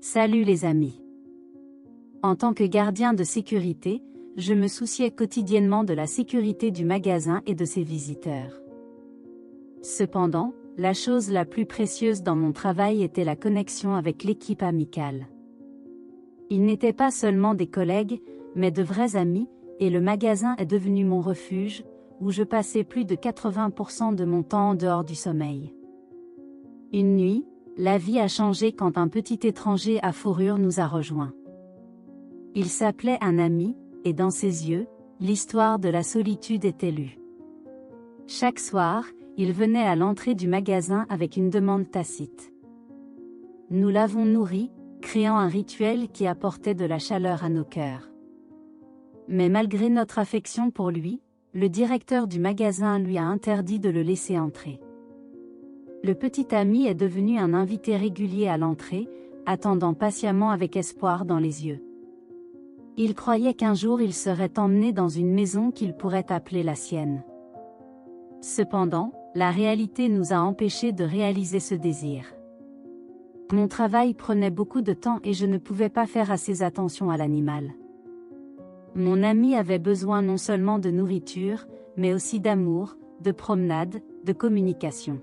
Salut les amis. En tant que gardien de sécurité, je me souciais quotidiennement de la sécurité du magasin et de ses visiteurs. Cependant, la chose la plus précieuse dans mon travail était la connexion avec l'équipe amicale. Ils n'étaient pas seulement des collègues, mais de vrais amis, et le magasin est devenu mon refuge, où je passais plus de 80% de mon temps en dehors du sommeil. Une nuit, la vie a changé quand un petit étranger à fourrure nous a rejoints. Il s'appelait un ami, et dans ses yeux, l'histoire de la solitude était lue. Chaque soir, il venait à l'entrée du magasin avec une demande tacite. Nous l'avons nourri, créant un rituel qui apportait de la chaleur à nos cœurs. Mais malgré notre affection pour lui, le directeur du magasin lui a interdit de le laisser entrer. Le petit ami est devenu un invité régulier à l'entrée, attendant patiemment avec espoir dans les yeux. Il croyait qu'un jour il serait emmené dans une maison qu'il pourrait appeler la sienne. Cependant, la réalité nous a empêchés de réaliser ce désir. Mon travail prenait beaucoup de temps et je ne pouvais pas faire assez attention à l'animal. Mon ami avait besoin non seulement de nourriture, mais aussi d'amour, de promenade, de communication.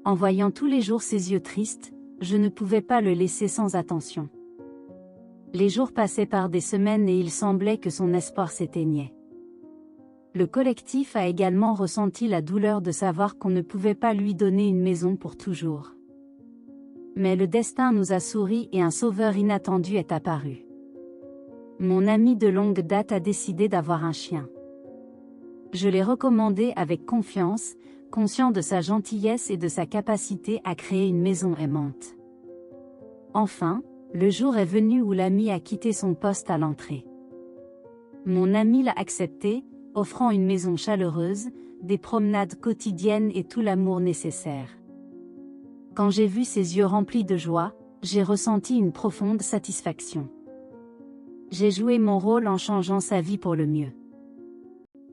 En voyant tous les jours ses yeux tristes, je ne pouvais pas le laisser sans attention. Les jours passaient par des semaines et il semblait que son espoir s'éteignait. Le collectif a également ressenti la douleur de savoir qu'on ne pouvait pas lui donner une maison pour toujours. Mais le destin nous a souri et un sauveur inattendu est apparu. Mon ami de longue date a décidé d'avoir un chien. Je l'ai recommandé avec confiance, conscient de sa gentillesse et de sa capacité à créer une maison aimante. Enfin, le jour est venu où l'ami a quitté son poste à l'entrée. Mon ami l'a accepté, offrant une maison chaleureuse, des promenades quotidiennes et tout l'amour nécessaire. Quand j'ai vu ses yeux remplis de joie, j'ai ressenti une profonde satisfaction. J'ai joué mon rôle en changeant sa vie pour le mieux.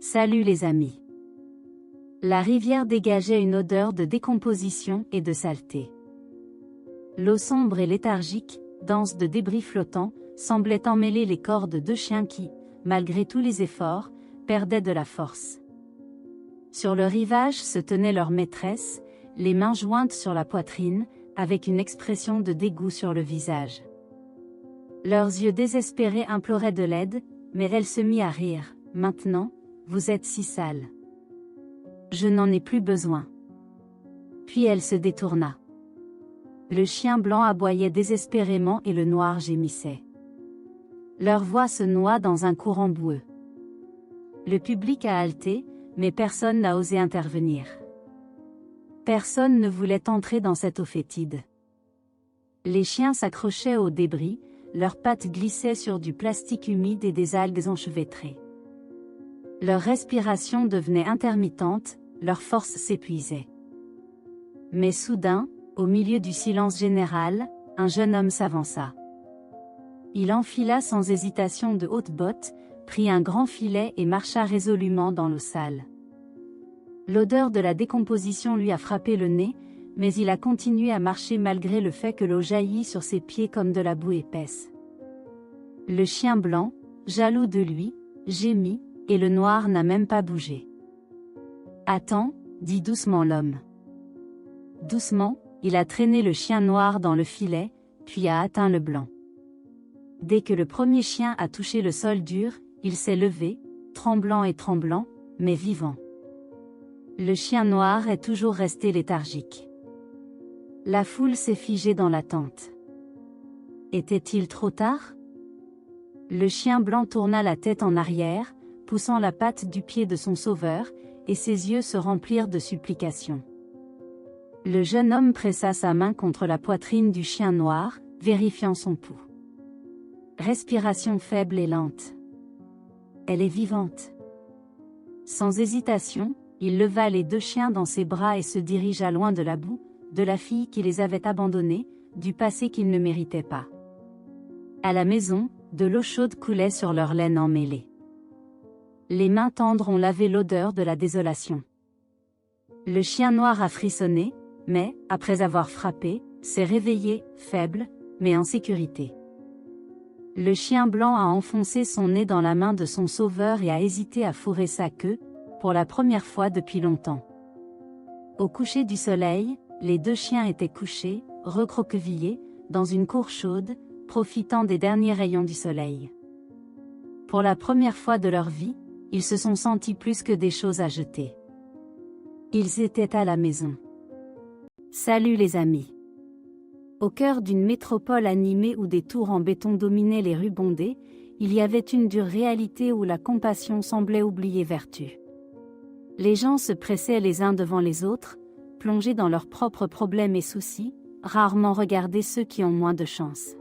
Salut les amis. La rivière dégageait une odeur de décomposition et de saleté. L'eau sombre et léthargique, dense de débris flottants, semblait emmêler les corps de deux chiens qui, malgré tous les efforts, perdaient de la force. Sur le rivage se tenait leur maîtresse, les mains jointes sur la poitrine, avec une expression de dégoût sur le visage. Leurs yeux désespérés imploraient de l'aide, mais elle se mit à rire. « Maintenant, vous êtes si sale. Je n'en ai plus besoin. » Puis elle se détourna. Le chien blanc aboyait désespérément et le noir gémissait. Leur voix se noie dans un courant boueux. Le public a halté, mais personne n'a osé intervenir. Personne ne voulait entrer dans cette eau fétide. Les chiens s'accrochaient aux débris, leurs pattes glissaient sur du plastique humide et des algues enchevêtrées. Leur respiration devenait intermittente, leur force s'épuisait. Mais soudain, au milieu du silence général, un jeune homme s'avança. Il enfila sans hésitation de hautes bottes, prit un grand filet et marcha résolument dans l'eau sale. L'odeur de la décomposition lui a frappé le nez, mais il a continué à marcher malgré le fait que l'eau jaillit sur ses pieds comme de la boue épaisse. Le chien blanc, jaloux de lui, gémit, et le noir n'a même pas bougé. « Attends » dit doucement l'homme. Doucement, il a traîné le chien noir dans le filet, puis a atteint le blanc. Dès que le premier chien a touché le sol dur, il s'est levé, tremblant, mais vivant. Le chien noir est toujours resté léthargique. La foule s'est figée dans l'attente. Était-il trop tard? Le chien blanc tourna la tête en arrière, poussant la patte du pied de son sauveur, et ses yeux se remplirent de supplications. Le jeune homme pressa sa main contre la poitrine du chien noir, vérifiant son pouls. Respiration faible et lente. Elle est vivante. Sans hésitation, il leva les deux chiens dans ses bras et se dirigea loin de la boue, de la fille qui les avait abandonnés, du passé qu'ils ne méritaient pas. À la maison, de l'eau chaude coulait sur leur laine emmêlée. Les mains tendres ont lavé l'odeur de la désolation. Le chien noir a frissonné, mais, après avoir frappé, s'est réveillé, faible, mais en sécurité. Le chien blanc a enfoncé son nez dans la main de son sauveur et a hésité à fourrer sa queue, pour la première fois depuis longtemps. Au coucher du soleil, les deux chiens étaient couchés, recroquevillés, dans une cour chaude, profitant des derniers rayons du soleil. Pour la première fois de leur vie, ils se sont sentis plus que des choses à jeter. Ils étaient à la maison. Salut les amis. Au cœur d'une métropole animée où des tours en béton dominaient les rues bondées, il y avait une dure réalité où la compassion semblait oublier vertu. Les gens se pressaient les uns devant les autres, plongés dans leurs propres problèmes et soucis, rarement regarder ceux qui ont moins de chance.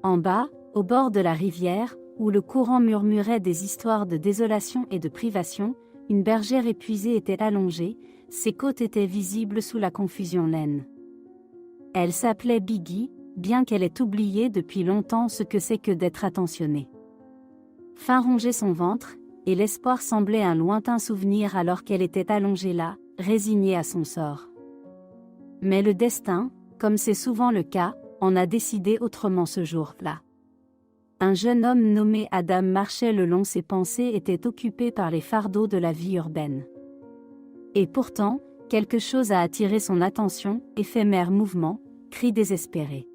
En bas, au bord de la rivière, où le courant murmurait des histoires de désolation et de privation, une bergère épuisée était allongée, ses côtes étaient visibles sous la confusion laine. Elle s'appelait Biggie, bien qu'elle ait oublié depuis longtemps ce que c'est que d'être attentionnée. Faim rongeait son ventre, et l'espoir semblait un lointain souvenir alors qu'elle était allongée là, résignée à son sort. Mais le destin, comme c'est souvent le cas, en a décidé autrement ce jour-là. Un jeune homme nommé Adam marchait le long, ses pensées étaient occupées par les fardeaux de la vie urbaine. Et pourtant, quelque chose a attiré son attention, éphémère mouvement, cri désespéré.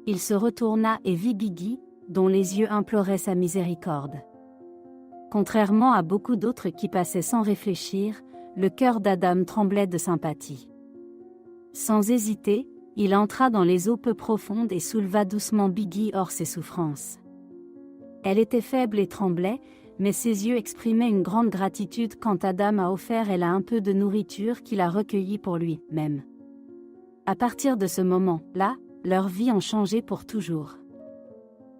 Il se retourna et vit Biggie, dont les yeux imploraient sa miséricorde. Contrairement à beaucoup d'autres qui passaient sans réfléchir, le cœur d'Adam tremblait de sympathie. Sans hésiter, il entra dans les eaux peu profondes et souleva doucement Biggie hors ses souffrances. Elle était faible et tremblait, mais ses yeux exprimaient une grande gratitude quand Adam a offert elle un peu de nourriture qu'il a recueillie pour lui-même. À partir de ce moment-là, leur vie ont changé pour toujours.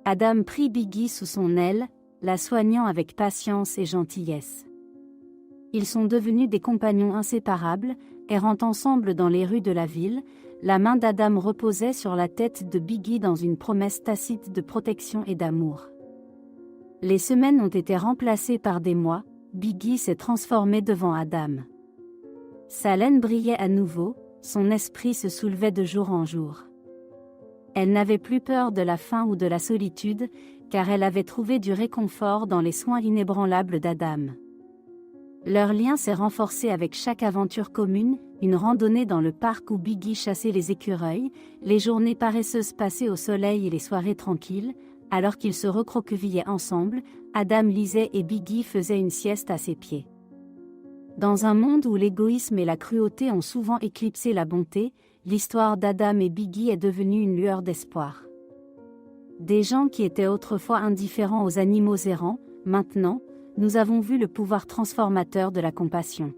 Adam prit Biggie sous son aile, la soignant avec patience et gentillesse. Ils sont devenus des compagnons inséparables, errant ensemble dans les rues de la ville. La main d'Adam reposait sur la tête de Biggie dans une promesse tacite de protection et d'amour. Les semaines ont été remplacées par des mois, Biggie s'est transformée devant Adam. Sa laine brillait à nouveau, son esprit se soulevait de jour en jour. Elle n'avait plus peur de la faim ou de la solitude, car elle avait trouvé du réconfort dans les soins inébranlables d'Adam. Leur lien s'est renforcé avec chaque aventure commune, une randonnée dans le parc où Biggie chassait les écureuils, les journées paresseuses passées au soleil et les soirées tranquilles, alors qu'ils se recroquevillaient ensemble, Adam lisait et Biggie faisait une sieste à ses pieds. Dans un monde où l'égoïsme et la cruauté ont souvent éclipsé la bonté, l'histoire d'Adam et Biggie est devenue une lueur d'espoir. Des gens qui étaient autrefois indifférents aux animaux errants, maintenant, nous avons vu le pouvoir transformateur de la compassion.